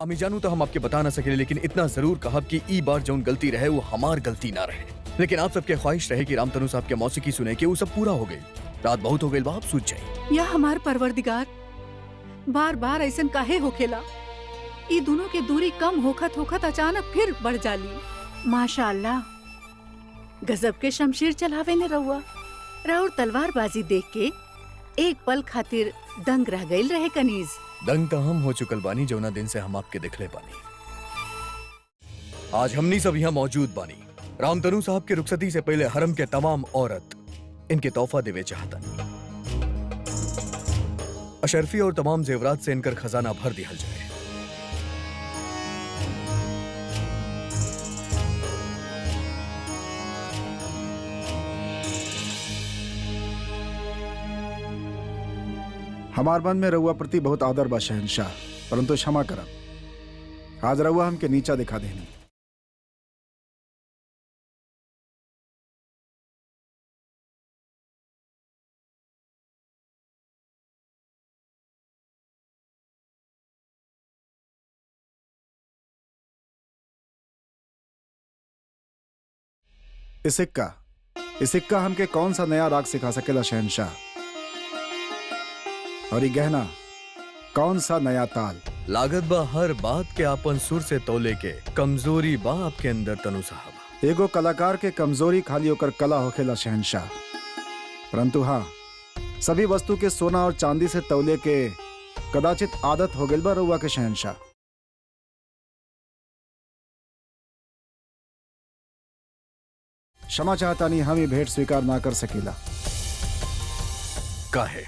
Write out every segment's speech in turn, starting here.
अमी जानू तो हम आपके बता ना सके, लेकिन इतना जरूर कहब कि ई बार जौन गलती रहे वो हमार गलती ना रहे। लेकिन आप सबके ख्वाहिश रहे कि रामतनु साहब के मौसीकी सुने के वो सब पूरा हो गई। रात बहुत हो गई, बाप सूझ जाई। या हमार परवरदिगार, बार बार ऐसन काहे होखेला? ई दोनों के दूरी कम होखत होखत अचानक फिर बढ़ जाली। माशाअल्लाह, गजब के शमशीर चलावे ने रहुआ। राउर तलवारबाजी देख के एक पल खातिर दंग रह गई रहे कनीज। दंग तो हम हो चुकल बानी जौना दिन से हम आपके दिखले बानी। आज हमनी सब यहाँ मौजूद बानी। रामतनु साहब के रुखसती से पहले हरम के तमाम औरत इनके तोहफा देवे चाहतन। अशरफी और तमाम जेवरात से इनकर खजाना भर दिया जाए। हमार मन में रउआ प्रति बहुत आदर बा शहनशाह, परंतु क्षमा करब, आज रउआ हमके नीचा दिखा देनी। इस सिक्का हमके कौन सा नया राग सिखा सकेला शहनशाह? और ये गहना कौन सा नया ताल? लागत बा हर बात के आपन सुर से तोले के कमजोरी बा आपके अंदर तनु साहब। एगो कलाकार के कमजोरी खाली होकर कला होखेला शहनशाह, परंतु हाँ, सभी वस्तु के सोना और चांदी से तौले के कदाचित आदत हो गइल बा रउआ के शहनशाह। क्षमा चाहतानी, हम ये भेंट स्वीकार ना कर सकेला। काहे?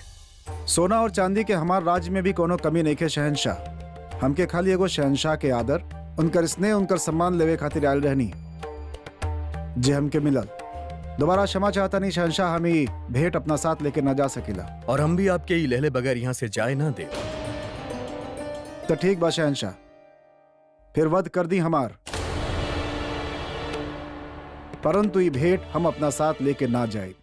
सोना और चांदी के हमार राज्य में भी कोनो कमी नहीं के शहनशाह। हमके खाली एगो शहनशाह के आदर, उनकर स्नेह, उनकर सम्मान लेवे खातिर आयल रहनी जे हमके मिलल। दोबारा क्षमा चाहता नहीं शहनशाह, हम ही भेंट अपना साथ लेके ना जा सकेला। और हम भी आपके ही लहले बगैर यहाँ से जाए ना दे। तो ठीक बा शहनशाह, फिर वध कर दी हमार, परंतु ये भेंट हम अपना साथ लेके ना जाए।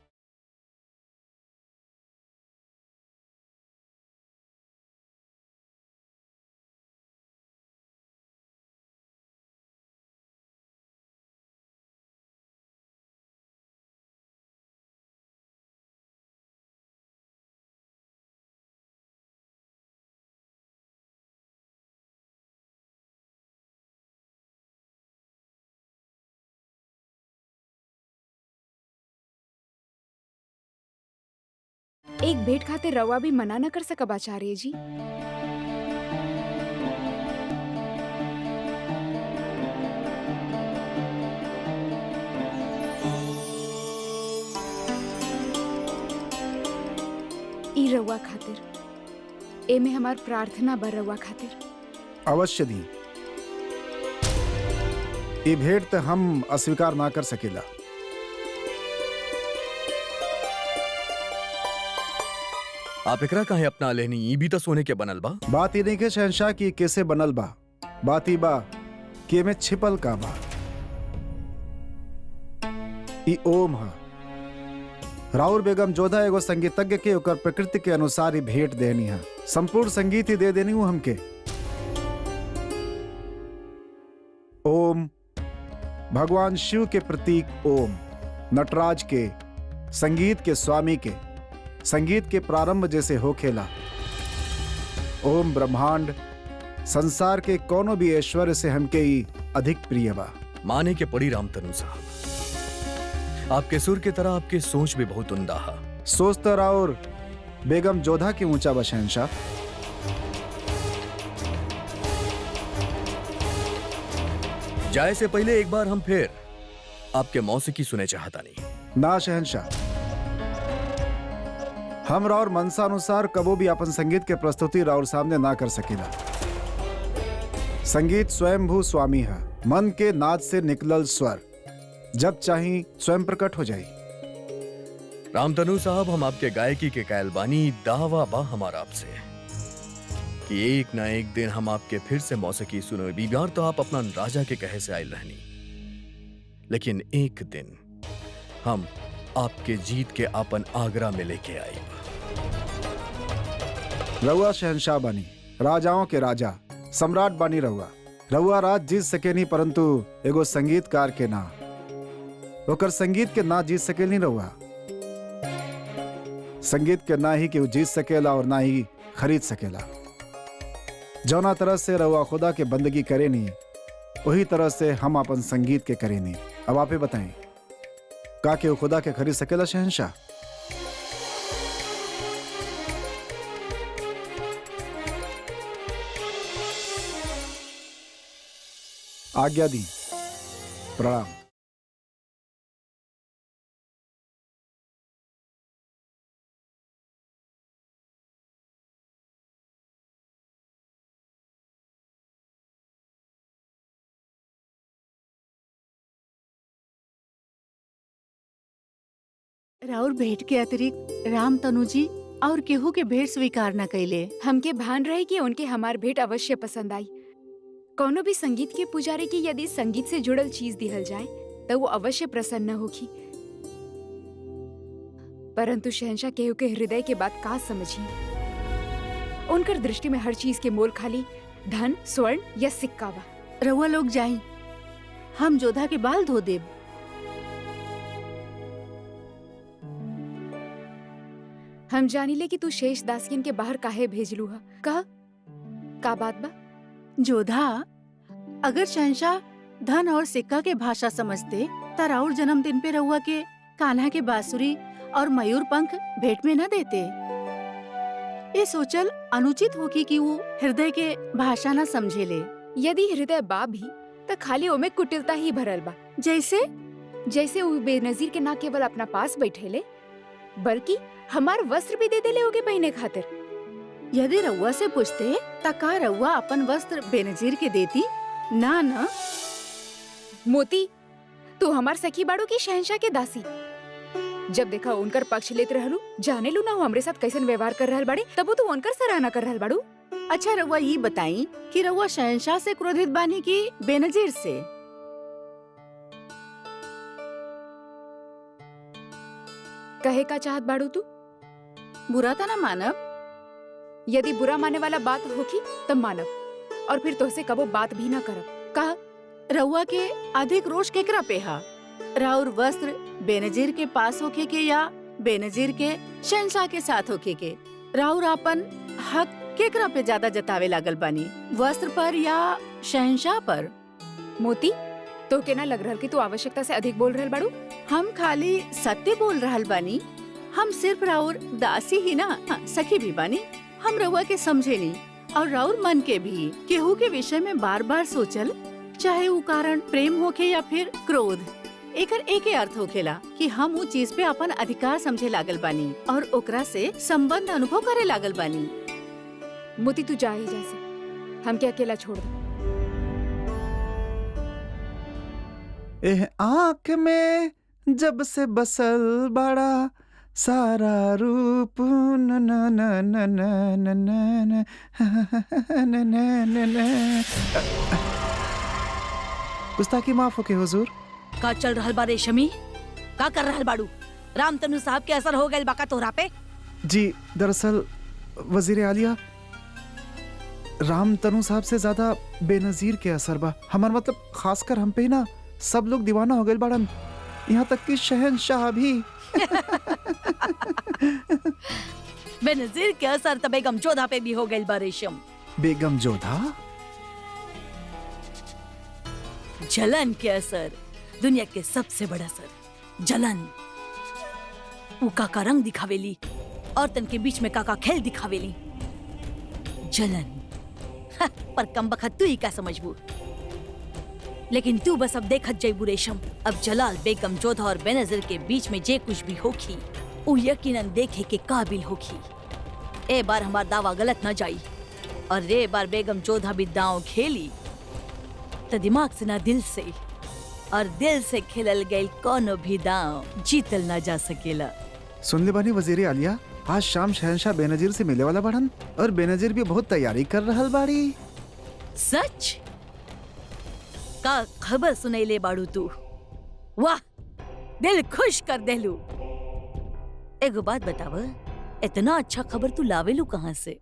एक भेंट खातिर रवा भी मना न कर सकब आचार्य जी। ई रवा खातिर, एमे हमार प्रार्थना बर रवा खातिर। अवश्य दी। ये भेंट तो हम अस्वीकार ना कर सकेला। आप एकरा काहे अपना लेनी? ई भी तो सोने के बनल बा। बात ही नहीं के शहनशाह की कैसे बनल बा, बात ही बा कि में छिपल का बा। ई ओम हा। राउर बेगम जोधा एगो संगीतज्ञ के ओकर प्रकृति के अनुसार ही भेंट देनी है। संपूर्ण संगीत ही दे देनी हूं हमके। ओम भगवान शिव के प्रतीक ओम, नटराज के, संगीत के स्वामी के, संगीत के प्रारंभ जैसे हो खेला। ओम ब्रह्मांड संसार के कोनो भी ऐश्वर्य से हमके ही अधिक प्रिय बा। माने के पड़ी रामतनु साहब, आपके सुर की तरह आपकी सोच भी बहुत उम्दा है। सोच तो राउर बेगम जोधा की ऊंचा बा शहनशाह। जाए से पहले एक बार हम फिर आपके मौसीकी सुने चाहता नहीं। ना शहनशाह, हम राउर मनसा अनुसार कबो भी अपन संगीत के प्रस्तुति राउर सामने ना कर सकेला। संगीत स्वयंभू स्वामी है। मन के नाद से निकलल स्वर जब चाही स्वयं प्रकट हो जाए। रामतनु साहब, हम आपके गायकी के कायल बानी। दावा बा हमारा आपसे कि एक ना एक दिन हम आपके फिर से मौसीकी सुनो। बीमार तो आप अपना राजा के कहे से आयल रहनी, लेकिन एक दिन हम आपके जीत के अपन आगरा में लेके आए। रउआ शहनशाह बनी, राजाओं के राजा, सम्राट बानी रहुआ। रहुआ राज जीत सके नहीं, परंतु एगो संगीतकार के ना, ओकर संगीत के ना जीत सके नहीं रहुआ। संगीत के ना ही केहू जीत सकेला और ना ही खरीद सकेला। जौना तरह से रहुआ खुदा के बंदगी करे नहीं, वही तरह से हम अपन संगीत के करे नहीं। अब आप ही बताएं, का केहू खुदा के खरीद सकेला शहंशाह? आज्ञा दी। प्रणाम। राउर भेंट के अतिरिक्त राम तनु जी और केहू के भेंट स्वीकार न कैले। हमके भान रहे कि उनके हमार भेंट अवश्य पसंद आई। कौनो भी संगीत के पुजारी की यदि संगीत से जुड़ल चीज दिहल जाए तो वो अवश्य प्रसन्न होगी, परंतु शहंशाह केहू के हृदय के बात का समझी। उनकर दृष्टि में हर चीज के मोल खाली धन, स्वर्ण या सिक्का बा। रउआ लोग जाई, हम जोधा के बाल धो देब। हम जानी ले कि तू शेष दासियन के बाहर काहे भेजलू हा। का बात बा? जोधा, अगर शहंशाह धन और सिक्का के भाषा समझते त राउर जन्मदिन पे रउआ के कान्हा के बांसुरी और मयूर पंख भेंट में न देते। ये सोचल अनुचित होगी कि वो हृदय के भाषा न समझेले। यदि हृदय बा भी तो खाली ओमे कुटिलता ही भरल बा। जैसे वो बेनजीर के ना केवल अपना पास बैठेले बल्कि हमार वस्त्र भी दे देले होगे पहने खातिर। यदि रउआ से पूछते त का रउआ अपन वस्त्र बेनजीर के देती? ना। मोती, तू हमार सखी बाड़ू की शहंशाह के दासी। जब देखा उनकर पक्ष लेते रहलू, जाने लू ना हो हमरे साथ कैसन व्यवहार कर रहल बाड़े, तब तू उनकर सराहना कर रहल बाड़ू। अच्छा रउआ ये बताई कि रउआ शहंशाह से क्रोधित बानी की बेनजीर से? कहे का चाहत बाड़ू तू? बुरा था ना मानव। यदि बुरा माने वाला बात होगी तब मानव, और फिर तोहसे कबो बात भी ना करब। कहा रउआ के अधिक रोष केकरा पे हा? राउर वस्त्र बेनजीर के पास होके के या बेनजीर के शहंशाह के साथ होके के? राउर अपन हक केकरा पे ज्यादा जतावे लागल बानी, वस्त्र पर या शहंशाह पर? मोती, तो के ना लग रहल कि तू आवश्यकता से अधिक बोल रहल बाड़ू? हम खाली सत्य बोल रहल बानी। हम सिर्फ राउर दासी ही ना, सखी भी बानी। हम रउआ के समझे नहीं और राउर मन के भी। केहू के विषय में बार बार सोचल, चाहे वो कारण प्रेम होके या फिर क्रोध, एकर एके अर्थ होखेला कि हम वो चीज पे अपन अधिकार समझे लागल बानी और ओकरा से संबंध अनुभव करे लागल बानी। मोती, तू जा ही जैसे, हमके अकेला छोड़ दे। एह आँख में जब से बसल बड़ा सारा रूप न न न न न न न न न न। गुस्ताखी माफ हो के हुजूर। का चल रहल बा रेशमी? का कर रहल बाड़ू? रामतनु साहब के असर हो गइल बा का तोहरा पे? जी दरअसल वजीर आलिया, रामतनु साहब से ज्यादा बेनजीर के असर बा। हमार मतलब खासकर हम पे ही ना, सब लोग दीवाना हो गए बाड़न, यहाँ तक कि शहंशाह भी। बेनजीर के असर त बेगम जोधा पे भी हो गइल बा रेशम। बेगम जोधा? जलन के असर दुनिया के सबसे बड़ा असर, जलन। उ काका रंग दिखावेली, औरतन के बीच में काका खेल दिखावेली, जलन। पर कम बखत तू ही क्या समझबू? लेकिन तू बस अब देखत जइबू रेशम। अब जलाल बेगम जोधा और बेनजीर के बीच में जे कुछ भी होखी उ यकीनन देखे के काबिल होखी। ए बार हमार दावा गलत न जाई, और रे बार बेगम जोधा भी दांव खेली तो दिमाग से ना दिल से, और दिल से खेलल गई कोनो भी दांव जीतल ना जा सकेला। सुन ले बानी वजीर आलिया, आज शाम शहंशाह बेनजीर से मिले वाला बढ़न, और बेनजीर भी बहुत तैयारी कर रहल बाड़ी। सच? का खबर सुनैले बाड़ू तू? वाह, दिल खुश कर देलू। एगो बात बताव, इतना अच्छा खबर तू लावेलू कहाँ से?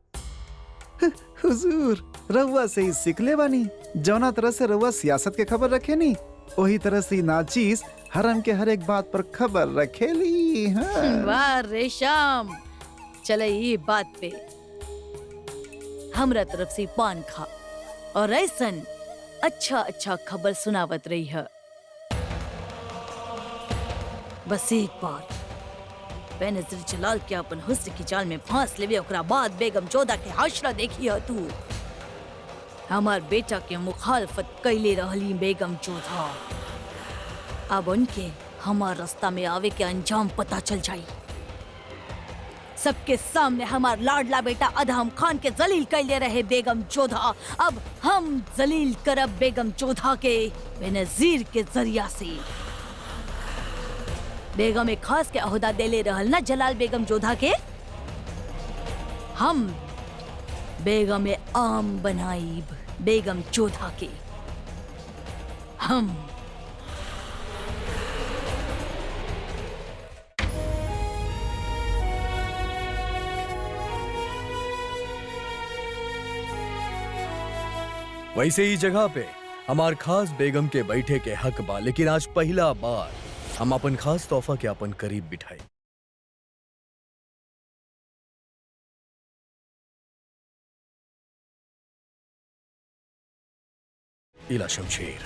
हुजूर, रउआ से ही सीख ले बानी। जौना तरह से रउआ सियासत के खबर रखे नी, वही तरह से नाचीज हरम के हर एक बात पर खबर रखेली। हाँ। वाह रेशम, चले ये बात पे हमरा तरफ से पान खा और ऐसन अच्छा अच्छा खबर सुनावत रही है। बस एक बार बेनजीर जलाल के अपन हुस्न की जाल में फांस लेवे, ओकरा बाद बेगम जोधा के हाशरा देखी है तू। हमार बेटा के मुखालफत कैले रहली बेगम जोधा, अब उनके हमार रास्ता में आवे के अंजाम पता चल जाई। सबके सामने हमार लाडला बेटा अदहम खान के जलील कैले रहे बेगम जोधा, अब हम जलील करब बेगम जोधा के बेनजीर के जरिया से। बेगम एक खास के अहदा देले रहल ना जलाल बेगम जोधा के, हम बेगम आम बनाइब बेगम जोधा के। हम वैसे ही जगह पे हमार खास बेगम के बैठे के हक बा, लेकिन आज पहला बार हम अपन खास तोहफा के अपन करीब बिठाई। इला शमशेर,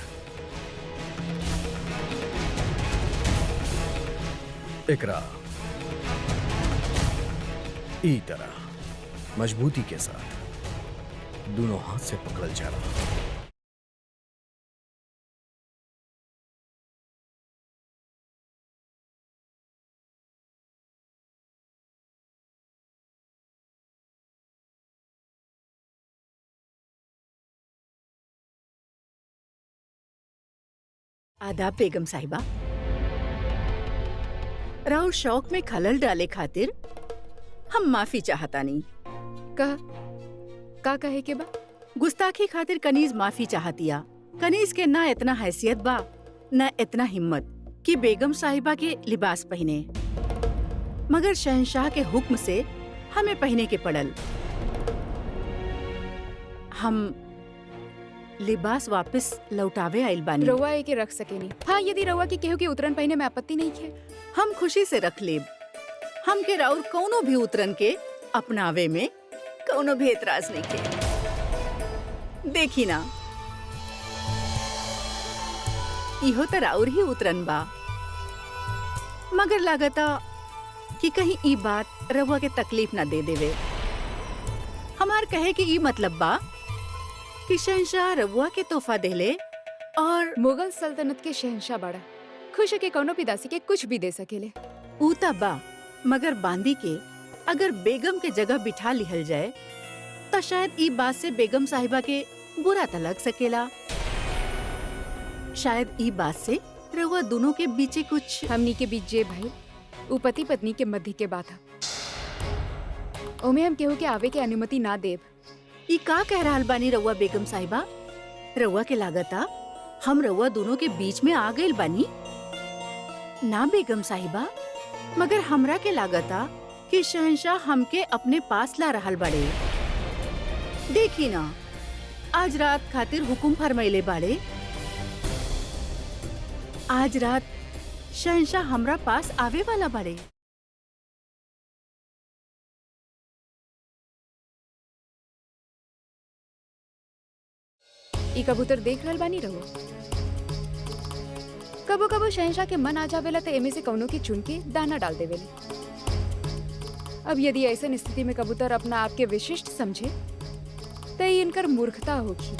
इकरा ई तरह मजबूती के साथ दोनों हाथ से पकड़ल जा रहा। आदाब बेगम साहिबा। राउर शौक में खलल डाले खातिर हम माफी चाहतानी। का कहे के बा? गुस्ताखी खातिर कनीज माफी चाहतिया। कनीज के ना इतना हैसियत बा, ना इतना हिम्मत कि बेगम साहिबा के लिबास पहने, मगर शहंशाह के हुक्म से हमें पहने के पड़ल। हम लिबास वापस लौटावे आइल बानी। रउआ एके रख सकेनी। हाँ, यदि रउआ की केहू के उतरन पहने में आपत्ति नहीं है। हम खुशी से रख लेब। हम के राउर कौनो भी उतरन के अपनावे में कौनो भी एतराज नहीं के। देखी ना, इहो त राउर ही उतरन बा, मगर लागता कि कहीं ई बात रउआ के तकलीफ ना दे देवे। हमार कहे कि ई मतलब बा कि शहंशाह रउआ के तोहफा देले और मुगल सल्तनत के शहंशाह बड़ा खुश के कौनो भी दासी के कुछ भी दे सकेले। ऊ त बा, मगर बांदी के अगर बेगम के जगह बिठा लिहल जाए तो शायद ई बात से बेगम साहिबा के बुरा त लग सकेला। शायद ई बात से रउआ दोनों के बीचे कुछ हमनी के बीच जे भाई उ पति पत्नी के मध्य के बात है। ओमे हम केहू के आवे के अनुमति ना देब। ई का कह रहल बानी रउआ बेगम साहिबा? रउआ के लागता हम रउआ दोनों के बीच में आ गइल बानी? ना बेगम साहिबा, मगर हमरा के लागता कि शहंशाह हमके अपने पास ला रहल बड़े। देखी ना, आज रात खातिर हुकुम फरमाइले बाड़े। आज रात शहंशाह हमरा पास आवे वाला बड़े। ई कबूतर देख रहल बानी रहो। कबो कबो शहंशाह के मन आ जावेला तो एमे से कौनो की चुन के दाना डाल देवेले। अब यदि ऐसे स्थिति में कबूतर अपना आप के विशिष्ट समझे तो ये इनकर मूर्खता होगी।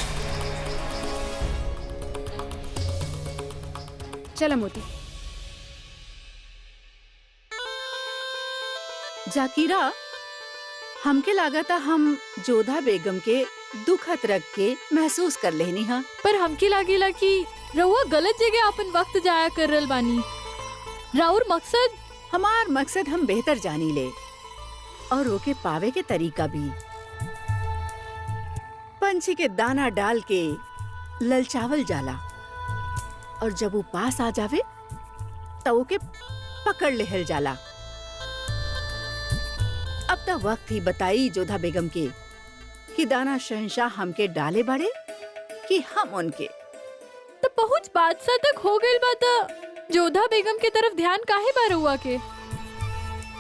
चलो मोती। जाकिरा, हमके लागता हम जोधा बेगम के दुखत रख के महसूस कर लेनी हा। पर हमके लागेला कि रउआ गलत जगह अपन वक्त जाया कर रहल बानी। राउर मकसद? हमार मकसद हम बेहतर जानी ले और ओके पावे के तरीका भी। पंछी के दाना डाल के ललचावल जाला और जब वो पास आ जावे तो ओके पकड़ लेहल जाला। अब तक वक्त ही बताई जोधा बेगम के कि दाना शहंशाह हमके डाले बड़े कि हम उनके। तो पहुंच बादशाह तक हो गई बात। जोधा बेगम के तरफ ध्यान काहे बार हुआ के?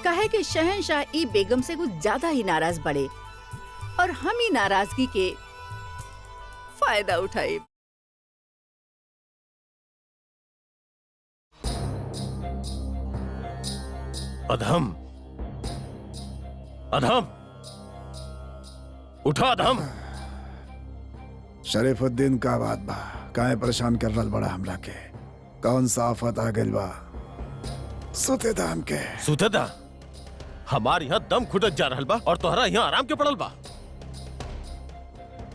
कहे कि शहंशाह ई बेगम से कुछ ज्यादा ही नाराज बड़े और हम ही नाराजगी के फायदा उठाए। अधम, अधम, उठा अधम। शरीफुद्दीन का बात बा, काहे परेशान कर रहा बड़ा हमरा के? कौन सा आफत आ गइल बा? सुते दाम के सुतेदा हमार यहाँ दम खुटत जा रहल बा और तोहरा यहाँ आराम के पड़ल बा।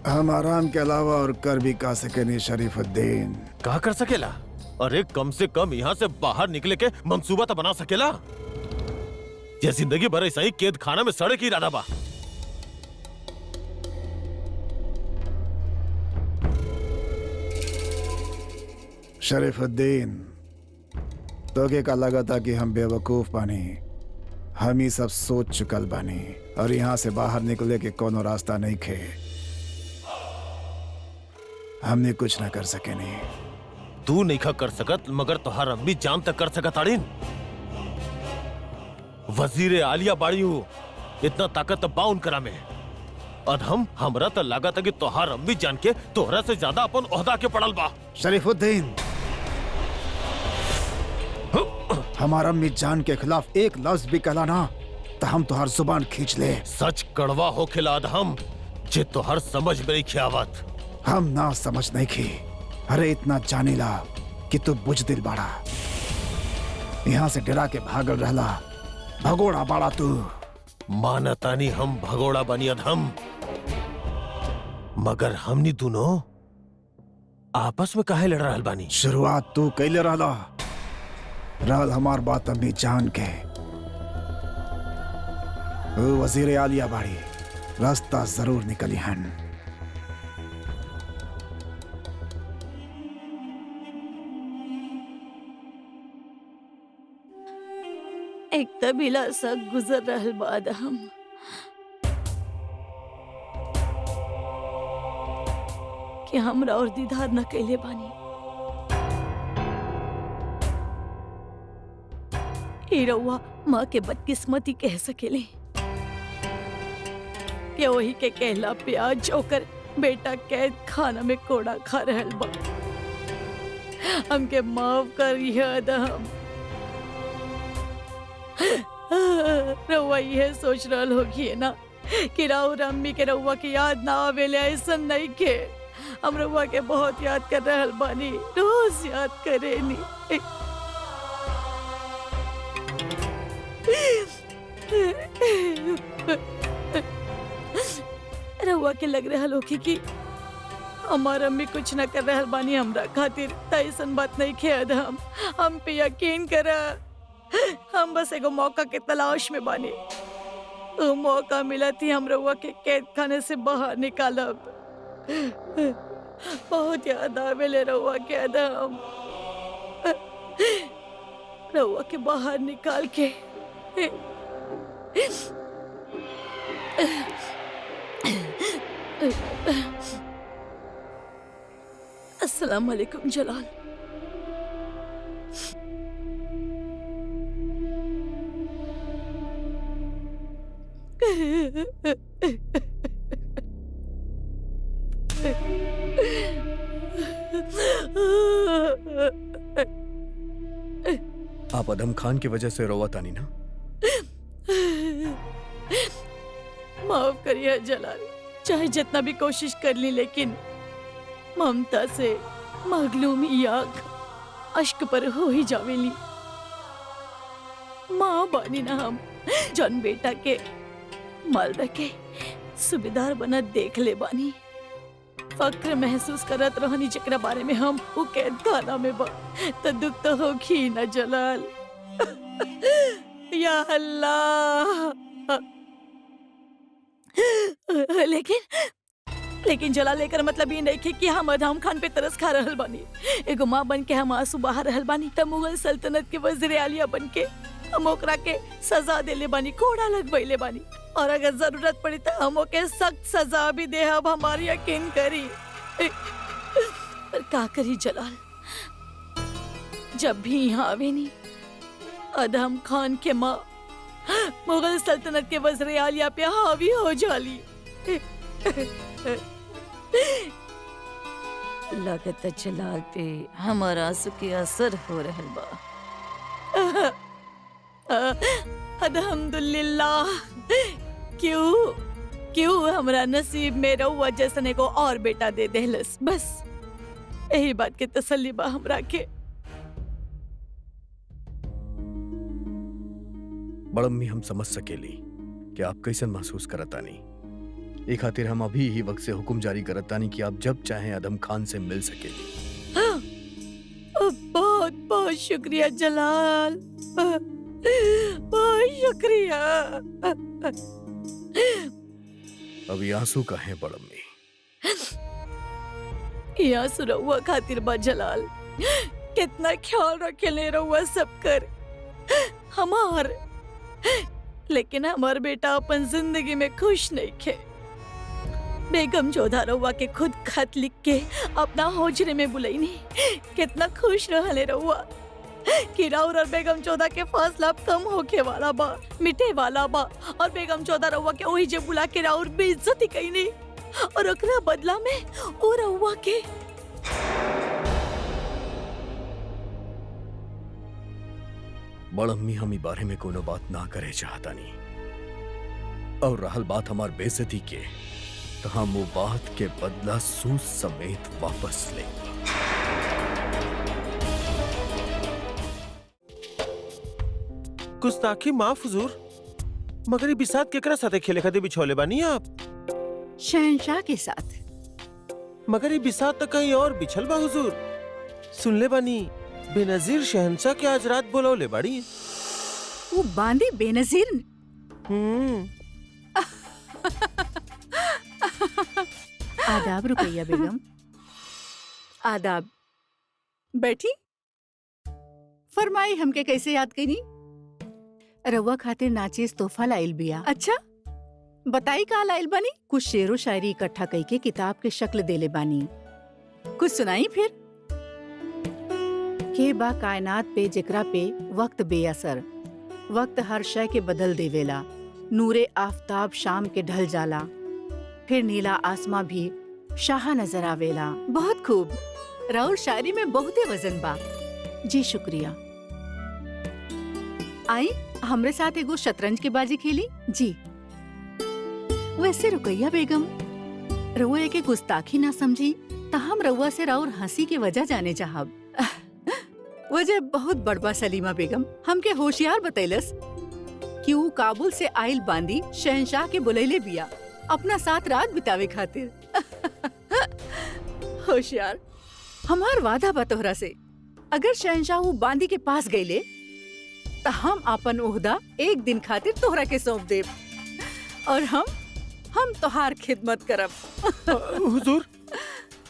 हम आराम के अलावा और कर भी का सकेनी शरीफुद्दीन। का कर सकेला? अरे कम से कम यहाँ से बाहर निकले के मंसूबा तो बना सकेला। ये जिंदगी भर ऐसा ही कैद खाना में सड़े की इरादा बा। शरीफुद्दीन, तोके का लगा था कि हम बेवकूफ बानी। हम ही सब सोच चुकल बानी और यहाँ से बाहर निकले के कोनो रास्ता नहीं खे। हमने कुछ ना कर सके नहीं। तू नहीं खा कर सकत, मगर तोहार अम्मी जान तक कर सकत आड़ीन। वजीर आलिया बाड़ी हूँ, इतना ताकत बा उनकरा में। अधम, हमरा तो लगा था कि तोहार अम्मी जान के तोहरा से ज्यादा अपन ओहदा के पड़ल बा। शरीफुद्दीन, हमारा अम्मी जान के खिलाफ एक लफ्ज भी कहला ना तो हम तुहार जुबान खींच ले। सच कड़वा हो खिला अधम, जे तोहर समझ में नहीं खियावत। हम ना समझ नहीं की। अरे इतना जानीला कि तू बुझदिल बाड़ा। यहाँ से डरा के भागल रहला, भगोड़ा बाड़ा तू। मानतानी हम भगोड़ा बनी अधम, मगर हमनी दोनों आपस में काहे लड़ रहल बानी? शुरुआत तू कैले रहला, रहल हमार बात अम्मी जान के। वो वजीर आलिया बाड़ी, रास्ता जरूर निकली हन। एक तबीला सा गुजर रहल बाद हम कि हमरा और दीदार न कैले बानी। ई रउआ माँ के बदकिस्मती कह सकेले कि वही के कहला प्याज होकर बेटा कैद खाना में कोड़ा खा रहल बा। हमके माफ करिए अदम। रउआ ये सोच रहल होगी ना कि राउर अम्मी के रउआ की याद ना आवेले, ऐसा नहीं के। हम रउआ के बहुत याद कर रहल बानी, रोज याद करेनी। रउआ के लग रहल होगी कि हमार अम्मी कुछ न कर रहल बानी हमरा खातिर, ऐसन बात नहीं खे अदम। हम पे यकीन करा, हम बस एगो मौका के तलाश में बानी। वो मौका मिला थी हम रउआ के कैद खाने से बाहर निकालब। बहुत याद आवेले रउआ के अदम। रउआ के बाहर निकाल के अस्सलाम वालेकुम जलाल। आप अदम खान की वजह से रोवा तानी ना? माफ करिए जलाल, चाहे जितना भी कोशिश कर ली लेकिन ममता से मगलूमी आग अश्क पर हो ही जावेली। माँ बानी ना हम, जौन बेटा के मालदा के सुबेदार बना देख ले बानी। फक्र महसूस करत रहनी जकरा बारे में हम वो कैद खाना में बा, तो दुख तो होगी ना जलाल। या अल्लाह। लेकिन जलाल लेकर मतलब ये नहीं कि हम अदम खान पे तरस खा रहल बानी। एगो माँ बन के हम आंसू बहा रहल बानी, त मुगल सल्तनत के वजीर आलिया बन के हम ओकरा के सजा देले बानी, कोड़ा लगबैले बानी। और अगर जरूरत पड़ी तो हम ओके सख्त सजा भी दे, अब हमारी यकीन करी। पर का करी जलाल, जब भी यहाँ आवे नी अदम खान के माँ मुगल सल्तनत के वज़ीर आलिया पे हावी हो जाली। लागत जलाल पे हमारा आंसू के असर हो रहल बा। अल्हम्दुलिल्लाह, क्यों हमरा नसीब में रहुआ जैसने को और बेटा दे देहलस, बस यही बात के तसल्ली बा हमरा के। बड़म्मी हम समझ सकेली कि आप कैसन महसूस करतानी। ए खातिर हम अभी ही वक्त से हुक्म जारी करतानी कि आप जब चाहें आदम खान से मिल सकेली। बहुत बहुत शुक्रिया जलाल, बहुत शुक्रिया। अभी आंसू का है बड़म्मी? ये आंसू रहुआ खातिर बा जलाल, कितना ख्याल रखेले रहुआ सब कर हमार, लेकिन हमार बेटा अपन जिंदगी में खुश नहीं खे। बेगम जोधा रहुआ के खुद खत लिख के अपना होजरे में बुलैनी, कितना खुश रहले रहुआ कि राउर और बेगम जोधा के फासला अब कम होके वाला बा, मिटे वाला बा। और बेगम जोधा रहुआ के वही जे बुला के राउर बेइज्जती कईनी, और ओकरा बदला में ओ रहुआ के बड़म्मी हम ई बारे में कोनो बात ना करे चाहता नहीं, और रहल बात हमार बेइज्जती के, तो हम वो बात के बदला सूद समेत वापस लेंगे। गुस्ताखी माफ हुजूर, मगर ये बिसात केकरा साथे खेले खातिर बिछौले बानी आप? शहनशाह के साथ। मगर ये बिसात तो कहीं और बिछल बा हुजूर। सुनले बानी बेनजीर शहंशाह के आज रात बुलौले बाड़ी। वो बांदी बेनजीर। आदाब रुकैया बेगम। आदाब। बैठी। फरमाई हमके कैसे याद कईनी? रउआ खातिर नाचीज तोहफा लाइल बिया। अच्छा बताई का लाइल बानी? कुछ शेरो शायरी इकट्ठा कई के किताब के शक्ल देले बानी। कुछ सुनाई फिर? के बा कायनात पे जेकरा पे वक्त बेअसर, वक्त हर शय के बदल देवेला। नूरे आफताब शाम के ढल जाला, फिर नीला आसमां भी शाह नजर आवेला। बहुत खूब, राउर शायरी में बहुते वजन बा। जी शुक्रिया। आई हमरे साथ एगो शतरंज के बाजी खेली। जी वैसे रुकैया बेगम, रउआ के गुस्ताखी ना समझी त हम रउआ से राउर हंसी के वजह जाने चाहब। वजह बहुत बड़बा सलीमा बेगम हमके होशियार बतैलस कि वो काबुल से आइल बांदी शहनशाह के बुलैले बिया अपना साथ रात बितावे खातिर। होशियार। हमार वादा बा तोहरा से, अगर शहनशाह वो बांदी के पास गईले तो हम अपन ओहदा एक दिन खातिर तोहरा के सौंप देब, और हम तोहार खिदमत करब। हुजूर,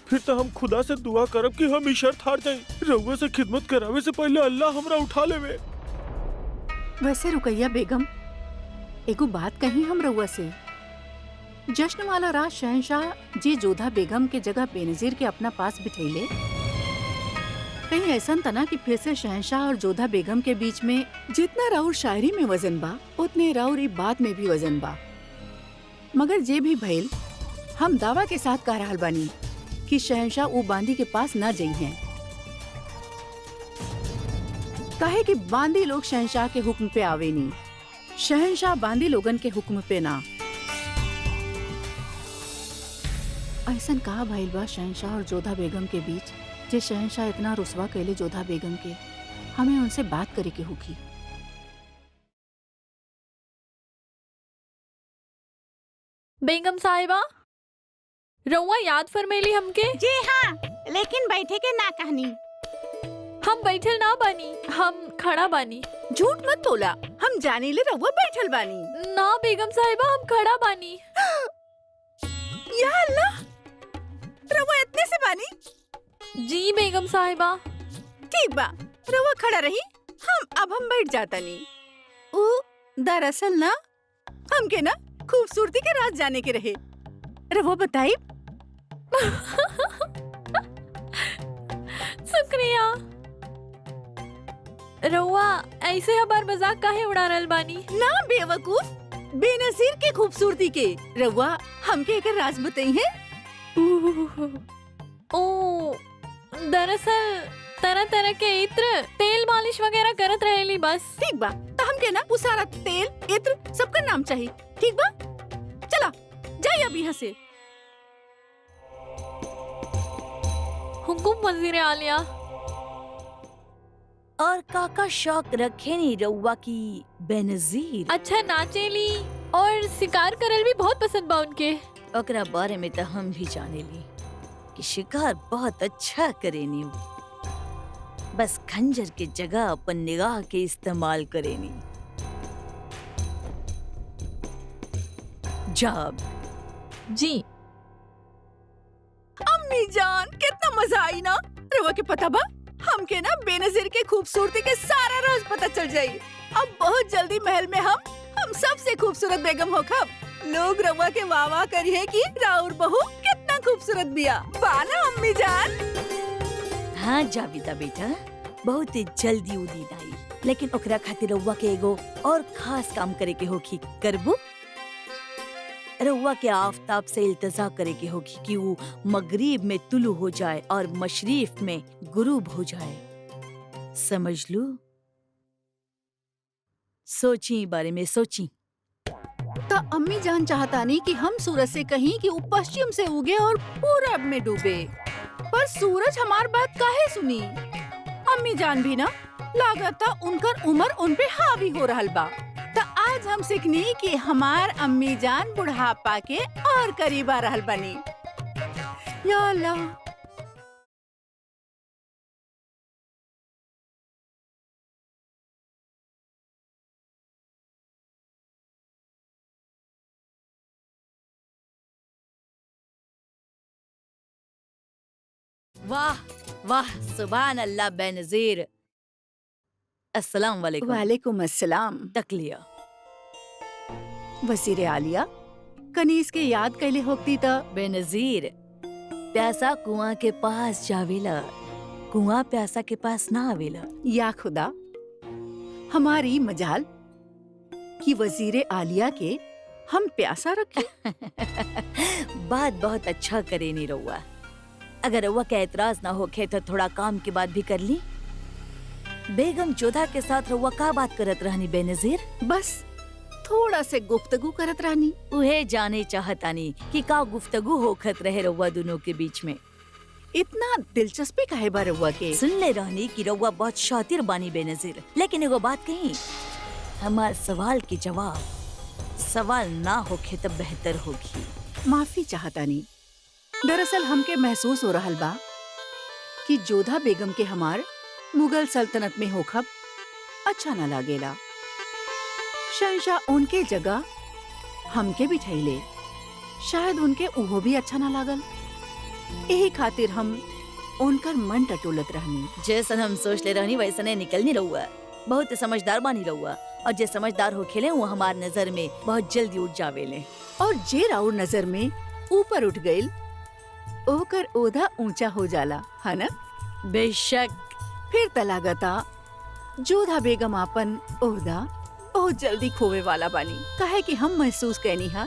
फिर तो हम खुदा से दुआ करब कि हम ई शर्त हार जाएं, रउआ से खिदमत करावे से पहले अल्लाह हमरा उठा लेवे। वैसे रुकैया बेगम, एगो बात कही हम रउआ से। जश्न वाला रात शहनशाह जी जोधा बेगम के जगह बेनजीर के अपना पास बिठैले, कहीं ऐसा तना कि फिर से शहनशाह और जोधा बेगम के बीच में जितना राउर शायरी में वजन बा उतने राउर ई बात में भी वजन बा। मगर जे भी भइल, हम दावा के साथ कह रहल बानी कि शहनशाह वो बांदी के पास न जाई हैं, काहे कि बांदी लोग शहनशाह के हुक्म पे आवे नी, शहनशाह बांदी लोगन के हुक्म पे ना। ऐसन कहा भइल बा शहनशाह और जोधा बेगम के बीच, जे शहनशाह इतना रुसवा कैले जोधा बेगम के, हमें उनसे बात करे के होगी। बेगम साहिबा, रउआ याद फरमेली हमके? जी हाँ, लेकिन बैठे के ना कहनी। हम बैठल ना बानी, हम खड़ा बानी। झूठ मत बोला, हम जाने ले रहुआ बैठल बानी। ना बेगम साहिबा, हम खड़ा बानी। या अल्लाह, रहुआ इतने से बानी? जी बेगम साहिबा। ठीक बा, रहुआ खड़ा रही, हम बैठ जाता नहीं। दरअसल ना हमके ना खूबसूरती के राज जाने के रहे। रवा बताई। शुक्रिया। रउआ ऐसे हमार मजाक काहे उड़ा रहल बानी? ना बेवकूफ, बेनजीर के खूबसूरती के। रवा हमके एक राज बताई है। ओ, दरअसल तरह तरह के इत्र, तेल मालिश वगैरह करत रहेली बस। ठीक बा, तो हमके ना वो सारा तेल इत्र सबका नाम चाहिए। ठीक बा, चला जाइए अब यहाँ से। हुकुम वजीर आलिया। और काका शौक रखे नहीं रउआ की बेनजीर। अच्छा नाचेली और शिकार करल भी बहुत पसंद बा उनके। ओकरा बारे में तो हम भी जाने ली कि शिकार बहुत अच्छा करेनी वो, बस खंजर के जगह अपन निगाह के इस्तेमाल करेनी। जाब जी। अम्मी जान, कितना मजा आई ना। रवा के पता बा, हमके ना बेनजीर के खूबसूरती के सारा राज पता चल जाई। अब बहुत जल्दी महल में हम सबसे खूबसूरत बेगम होखब। लोग रवा के वाह वाह करिए कि राउर बहू कितना खूबसूरत बिया। बाना अम्मी जान। हाँ जाविदा बेटा, बहुत ही जल्दी उदीन आई, लेकिन ओकरा खातिर रउआ के एगो और खास काम करे के होखी। करबू? रउआ के आफताब से इल्तजा करे के होगी कि वो मगरिब में तुलू हो जाए और मशरीफ में गुरूब हो जाए। समझ लू? सोची बारे में सोची। तो अम्मी जान चाहता नहीं कि हम सूरज से कहीं कि वो पश्चिम से उगे और पूरब में डूबे, पर सूरज हमार बात काहे सुनी। अम्मी जान भी ना लागता उनकर उम्र उन पे हावी हो रहल बा। तो आज हम सीखनी कि हमार अम्मी जान बुढ़ापा के और करीब आ रहल बनी। या अल्लाह। वाह वाह, सुभान अल्लाह बेनजीर। अस्सलाम वालेकुम। वालेकुम अस्सलाम। तकलिया वजीर आलिया, कनीज के याद कैले होती त बेनजीर, प्यासा कुआं के पास जावेला, कुआं प्यासा के पास ना आवेला। या खुदा, हमारी मजाल कि वजीर आलिया के हम प्यासा रखे। बात बहुत अच्छा करे नी रउआ। अगर रउआ का एतराज ना होखे तो थोड़ा काम के बाद भी कर ली। बेगम जोधा के साथ रउआ का बात करत रहनी बेनजीर? बस थोड़ा से गुफ्तगू करत रहनी। उहे जाने चाहतानी कि का गुफ्तगू होखत रहे रउआ दोनों के बीच में। इतना दिलचस्पी काहे बा रउआ के? सुन ले रहनी कि रउआ बहुत शातिर बानी बेनजीर, लेकिन एगो बात कही, हमार सवाल के जवाब सवाल ना होखे तो बेहतर होगी। माफी चाहतानी। दरअसल हमके महसूस हो रहल बा कि जोधा बेगम के हमार मुगल सल्तनत में होखब अच्छा न लागेला। शहंशाह उनके जगह हमके बिठाइले, शायद उनके उहो भी अच्छा न लागल। यही खातिर हम उनकर मन टटोलत रहनी। जैसन हम सोच ले रहनी वैसने निकलनी रहुआ। बहुत समझदार बानी रहुआ, और जे समझदार हो खेले वो हमार नजर में बहुत जल्दी उठ जावेले। और जे राउर नजर में ऊपर उठ गइल, ओकर ओधा ऊंचा हो जाला, है ना? बेशक। फिर तलागता जोधा बेगम आपन ओहदा बहुत जल्दी खोवे वाला बानी। काहे कि हम महसूस कैनी हा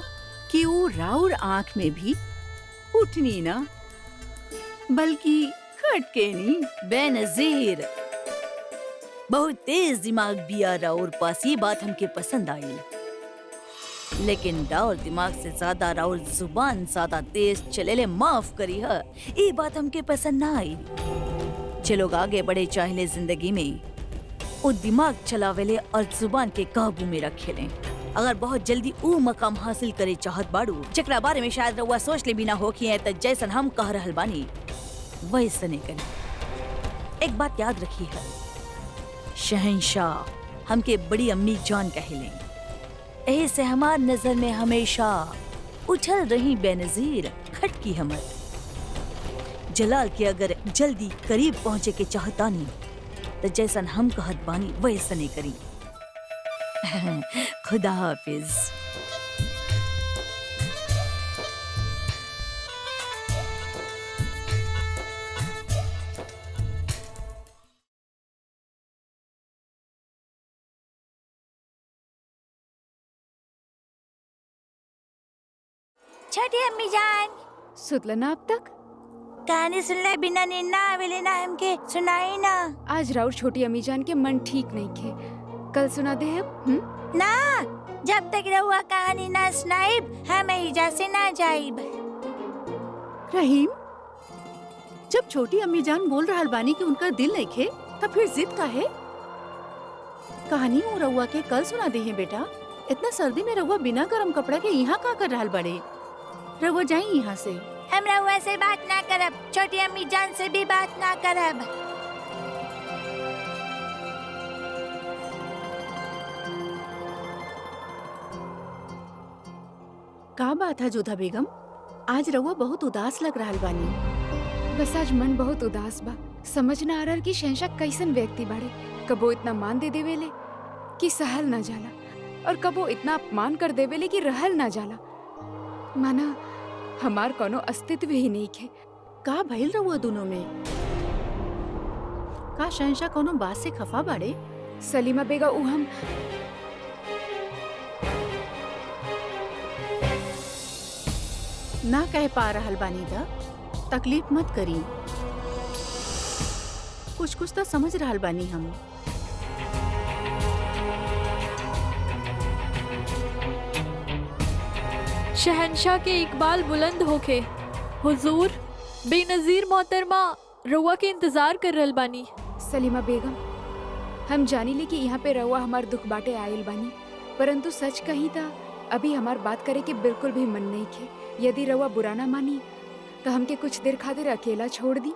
कि वो राउर आँख में भी उठनी ना बल्कि खटकेनी। बेनजीर, बहुत तेज दिमाग बिया राउर पास, ये बात हमके पसंद आई। लेकिन राउर दिमाग से ज्यादा राउर जुबान ज्यादा तेज चलेले, माफ करी है, ये बात हमके पसंद ना आई। जे लोग आगे बढ़े चाहले जिंदगी में, वो दिमाग चलावेले और जुबान के काबू में रखेले। अगर बहुत जल्दी ऊ मकाम हासिल करे चाहत बाड़ू जकरा बारे में शायद रउआ सोच ले भी ना होखी है, त जैसन हम कह रहल बानी वैसने करी। एक बात याद रखी है, शहंशाह हमके बड़ी अम्मी जान कहले, एही से हमार नजर में हमेशा उछल रही बेनजीर, खटकी हमर। जलाल के अगर जल्दी करीब पहुँचे के चाहतानी तो जैसन हम कहत बानी वैसने करी। खुदा हाफिज। छोटी अम्मी जान, सुतला ना अब तक? कहानी सुनले बिना नींद ना आवेले ना, हमके सुनाई ना। आज राउर छोटी अम्मी जान के मन ठीक नहीं खे, कल सुना दे अब। ना, जब तक रहुआ कहानी ना सुनाइब हम एहिजा से ना जाइब। रहीम, जब छोटी अम्मी जान बोल रहल बानी कि उनका दिल नहीं खे, तब फिर जिद का है? कहानी वो रउआ के कल सुना दे हैं बेटा। इतना सर्दी में रउआ बिना गरम कपड़ा के यहाँ का कर रहल बड़े? रउआ जाई यहाँ से। हम रहुआ से बात ना करब, छोटी अम्मी जान से भी बात ना करब। का बात है जोधा बेगम? आज रउआ बहुत उदास लग रहल बानी। बस आज मन बहुत उदास बा। समझ ना आ रहा कि शहंशाह कैसन व्यक्ति बाड़े। कबो इतना मान दे देवेले कि सहल ना जाला, और कबो इतना अपमान कर देवेले कि रहल ना जाला। माना हमार कोनो अस्तित्व ही नहीं खे। का भइल रउआ दोनों में? का शहंशाह कोनो बात से खफा बाड़े? सलीमा बेगा उ हम ना कह पा रहल बानी दा, तकलीफ मत करी। कुछ कुछ तो समझ रहल बानी हम। शहंशाह के इकबाल बुलंद होके। हुजूर, बेनजीर मोहतरमा रउआ के इंतजार कर रहल बानी। सलीमा बेगम, हम जानी ले कि यहाँ पे रउआ हमार दुख बाटे आयल बानी, परंतु सच कही था अभी हमार बात करे के बिल्कुल भी मन नहीं खे। यदि रउआ बुरा ना मानी तो हमके कुछ देर खातिर अकेला छोड़ दी।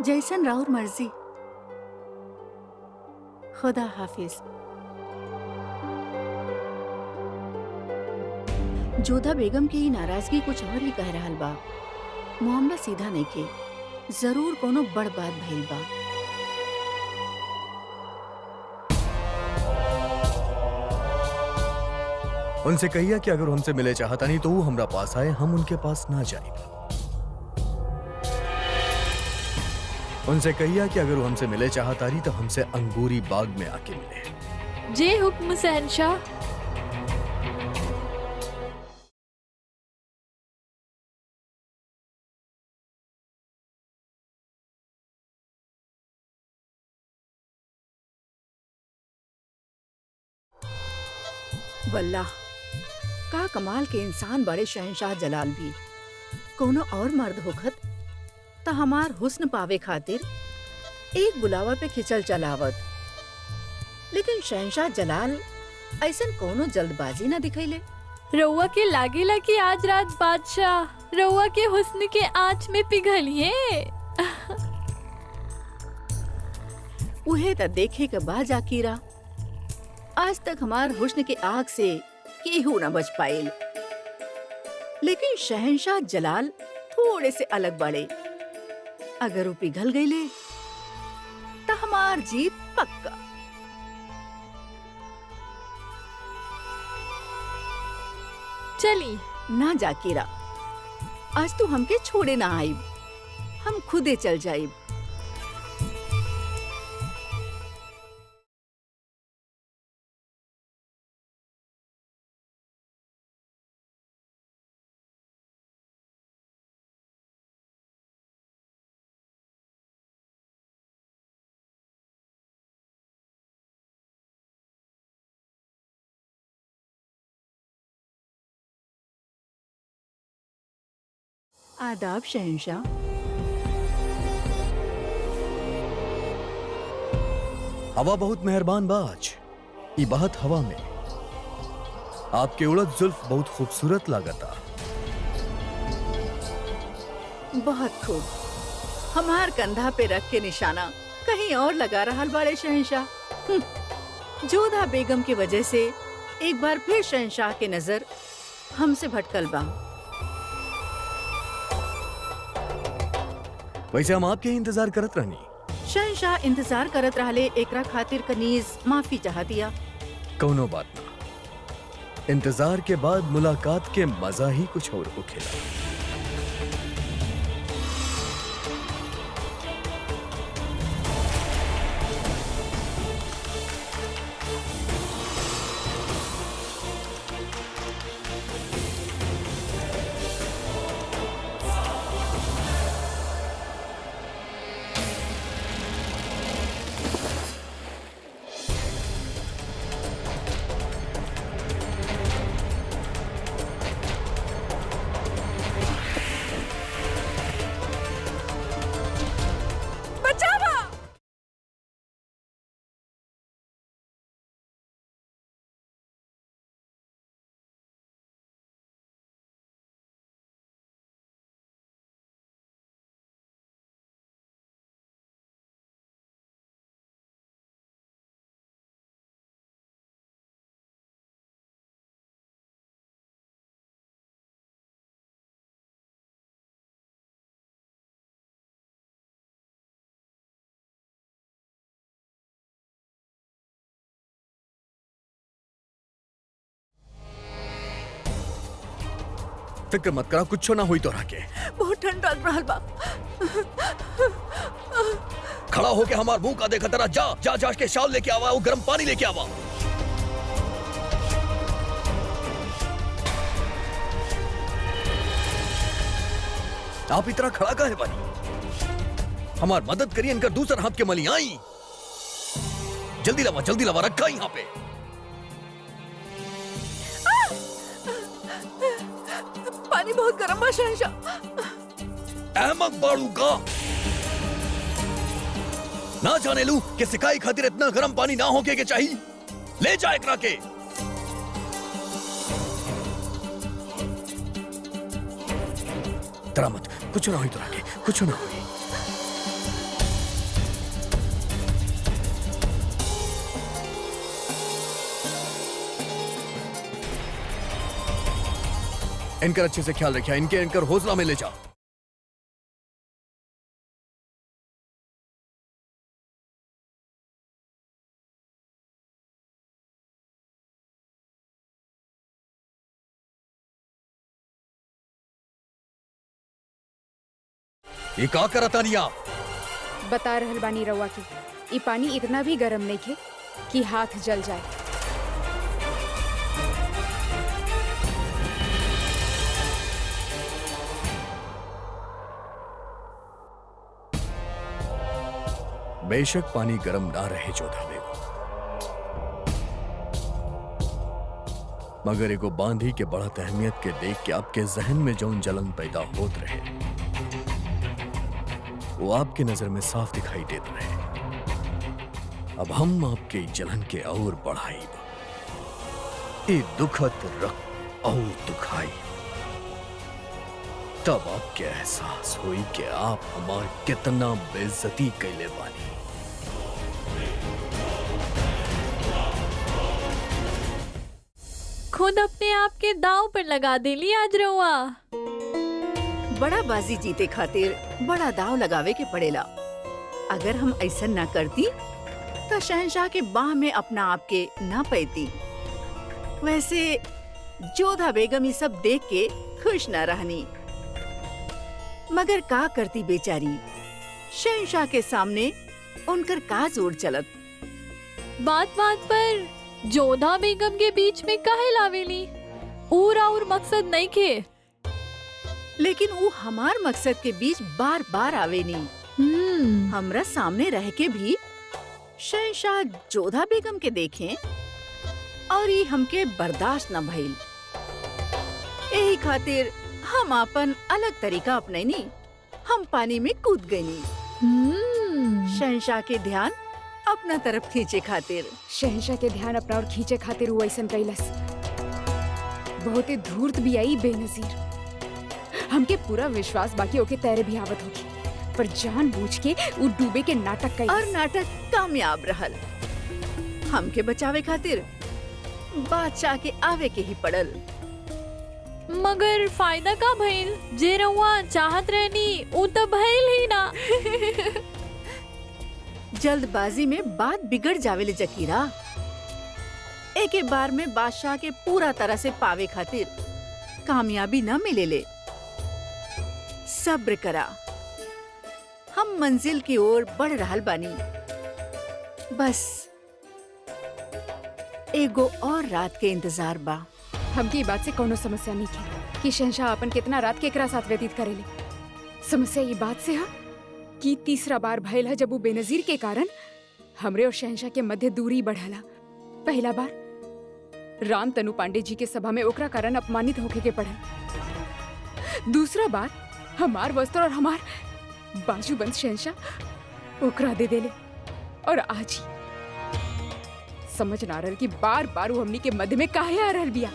जैसन राउर मर्जी। खुदा हाफिज। जोधा बेगम की नाराजगी कुछ और ही कह रहल बा। मामला सीधा नहीं के, जरूर कोनो बड़ बात भइल बा। उनसे कहिया कि अगर हमसे मिले चाहता नहीं तो वो हमरा पास आए, हम उनके पास ना जाए। उनसे कहिया कि अगर वो हमसे मिले चाहता नहीं तो हमसे अंगूरी बाग में आके मिले। जे हुक्म शहंशाह। वल्लाह, का कमाल के इंसान बड़े शहंशाह जलाल भी। कोनो और मर्द होखत त हमार हुस्न पावे खातिर एक बुलावा पे खिंचल चलावत, लेकिन शहंशाह जलाल ऐसन कोनो जल्दबाजी न दिखैले। रउआ के लागेला कि आज रात बादशाह रउआ के हुस्न के आँच में पिघलिए। उहे त देखे के बाद जाकीरा। आज तक हमार हुस्न के आग से केहू न बच पाइल, लेकिन शहंशाह जलाल थोड़े से अलग बड़े। अगर वो पिघल गईले तो हमार जीत पक्का। चली ना जाकीरा, आज तू हमके छोड़े ना आईब, हम खुदे चल जाइब। आदाब शहंशाह। हवा बहुत मेहरबान बा आज। ई बहत हवा में आपके उड़द जुल्फ बहुत खूबसूरत लागता। बहुत खूब। हमार कंधा पे रख के निशाना कहीं और लगा रहल बाड़े शहंशाह। जोधा बेगम की वजह से एक बार फिर शहंशाह के नजर हमसे भटकल बा। वैसे हम आपके इंतजार करत रहनी। शहंशाह इंतजार करत रहले, एकरा खातिर कनीज माफी चाह दिया। कौनो बात ना, इंतजार के बाद मुलाकात के मजा ही कुछ और होखेला। फिक्र मत करा, कुछ ना हुई तो के। बहुत ठंड लग रहा बा। खड़ा होके हमार मुंह का देखा तेरा, जा जा जा के शाल लेके आवा, वो गर्म पानी लेके आवा। आप इतना खड़ा का है बानी? हमार मदद करिए, इनका दूसरा हाथ के मली आई। जल्दी लावा रखा यहाँ पे। पानी बहुत गर्म बा शहंशाह। अहमक बाड़ू का ना जाने लू कि सिकाई खातिर इतना गर्म पानी ना होके के चाहिए। ले जा एकरा के। तरा मत, कुछ ना हुई तो के, कुछ ना हुई। इनकर अच्छे से ख्याल रखिए, इनकर हौसला में ले जा। ये का करता नहीं आप? बता रहल बानी रउआ के ई पानी इतना भी गर्म नहीं खे कि हाथ जल जाए। बेशक पानी गर्म ना रहे जोधा बेगम, मगर एगो बांधी के बढ़त अहमियत के देख के आपके जहन में जौन जलन पैदा होत रहे वो आपके नजर में साफ दिखाई देते रहे। अब हम आपके जलन के और बढ़ाई, ये दुखद रख और दुखाई, तब आपके एहसास हुई कि आप हमार कितना बेइज्जती कैले बानी। खुद अपने आप के दांव पर लगा देली आज रउआ। बड़ा बाजी जीते खातिर बड़ा दाव लगावे के पड़ेला। अगर हम ऐसा ना करती तो शहंशाह के बाह में अपना आप के ना पैती। वैसे जोधा बेगम ये सब देख के खुश ना रहनी, मगर का करती बेचारी, शहंशाह के सामने उनकर का जोर चलत। बात बात पर जोधा बेगम के बीच में काहे लावेली? और मकसद नहीं खे, लेकिन वो हमार मकसद के बीच बार बार आवे नहीं। हमरा सामने रह के भी शहंशाह जोधा बेगम के देखें और ये हमके बर्दाश्त न भइल। यही खातिर हम अपन अलग तरीका अपनैनी, हम पानी में कूद गईनी। शहंशाह के ध्यान अपना तरफ खींचे खातिर। शहंशाह के ध्यान अपना और खींचे खातिर वो ऐसन कैलस। बहुत ही धूर्त भी आई बेनजीर। हमके पूरा विश्वास बाकी ओके तैरे भी आवत होगी, पर जानबूझ के वो डूबे के नाटक कैलस। और नाटक कामयाब रहल। हमके बचावे खातिर बादशाह के आवे के ही पड़ल। मगर फायदा का भइल? जे रउआ चाहत रहनी उ तो भइल ही ना। जल्दबाजी में बात बिगड़ जावेले जकीरा। एक ही बार में बादशाह के पूरा तरह से पावे खातिर कामयाबी न मिलेले। सब्र करा, हम मंजिल की ओर बढ़ रहल बानी। बस एगो और रात के इंतजार बा। हमकी बात से कोनो समस्या नहीं है कि शहंशाह अपन कितना रात के एकरा साथ व्यतीत करेले। समस्या ये बात से है कि तीसरा बार भइल है जब वो बेनजीर के कारण हमरे और शहंशाह के मध्य दूरी बढ़ला। पहला बार राम तनु पांडे जी के सभा में ओकरा कारण अपमानित होके के पड़ल। दूसरा बार हमार वस्त्र और हमार बाजूबंद शहंशाह ओकरा दे देले। और आज ही समझ ना रहल कि बार बार वो हमनी के मध्य में काहे आ रहल बिया।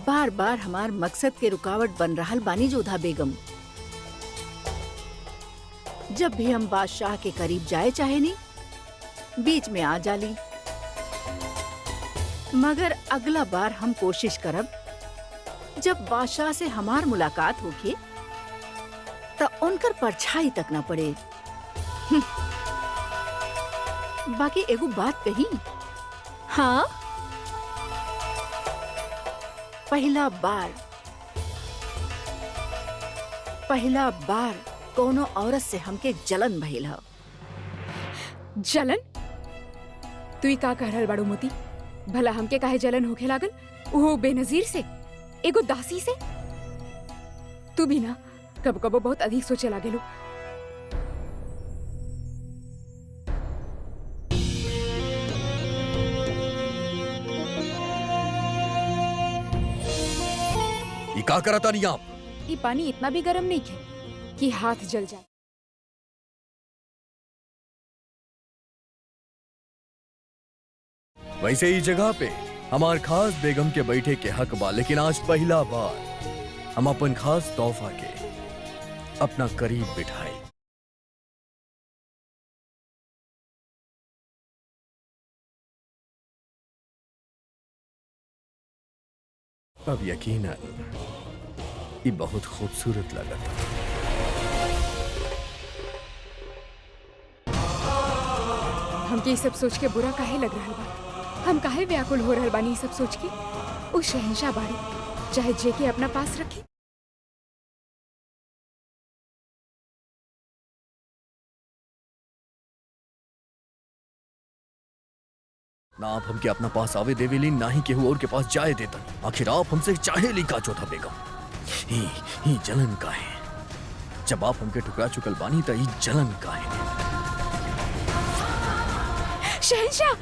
बार बार हमार मकसद के रुकावट बन रहल बानी जोधा बेगम। जब भी हम बादशाह के करीब जाए चाहे नी, बीच में आ जाली। मगर अगला बार हम कोशिश करब, जब बादशाह से हमार मुलाकात होगी तो उनकर परछाई तक न पड़े। बाकी एगो बात कही। हाँ, पहला बार कोनो औरत से हमके जलन भइल ह। जलन? तू ही का कह रहल बाड़ू मोती? भला हमके काहे जलन होखे लागल? वो बेनजीर से, एगो दासी से? तू भी ना कब कबो बहुत अधिक सोचे लागेलू। ये का करता नहीं आप? ये पानी इतना भी गर्म नहीं है कि हाथ जल जाए। वैसे ही जगह पे हमार खास बेगम के बैठे के हक बा, लेकिन आज पहला बार हम अपन खास तोहफा के अपना करीब बिठाए। अब यकीनन ये बहुत खूबसूरत लगा। हमके ये सब सोच के बुरा काहे लग रहा बा? हम काहे व्याकुल हो रहल बानी ये सब सोच के? उस शहंशाह बाड़ी, चाहे जे के अपना पास रखे। ना आप हमके अपना पास आवे देवेली, ना ही केहू और के पास जाए देता। आखिर आप हमसे चाहे ली का चौथा बेगम? ही जलन का है। जब आप हमके ठुकरा चुकल बानी तो ही जलन का है। शहंशाह!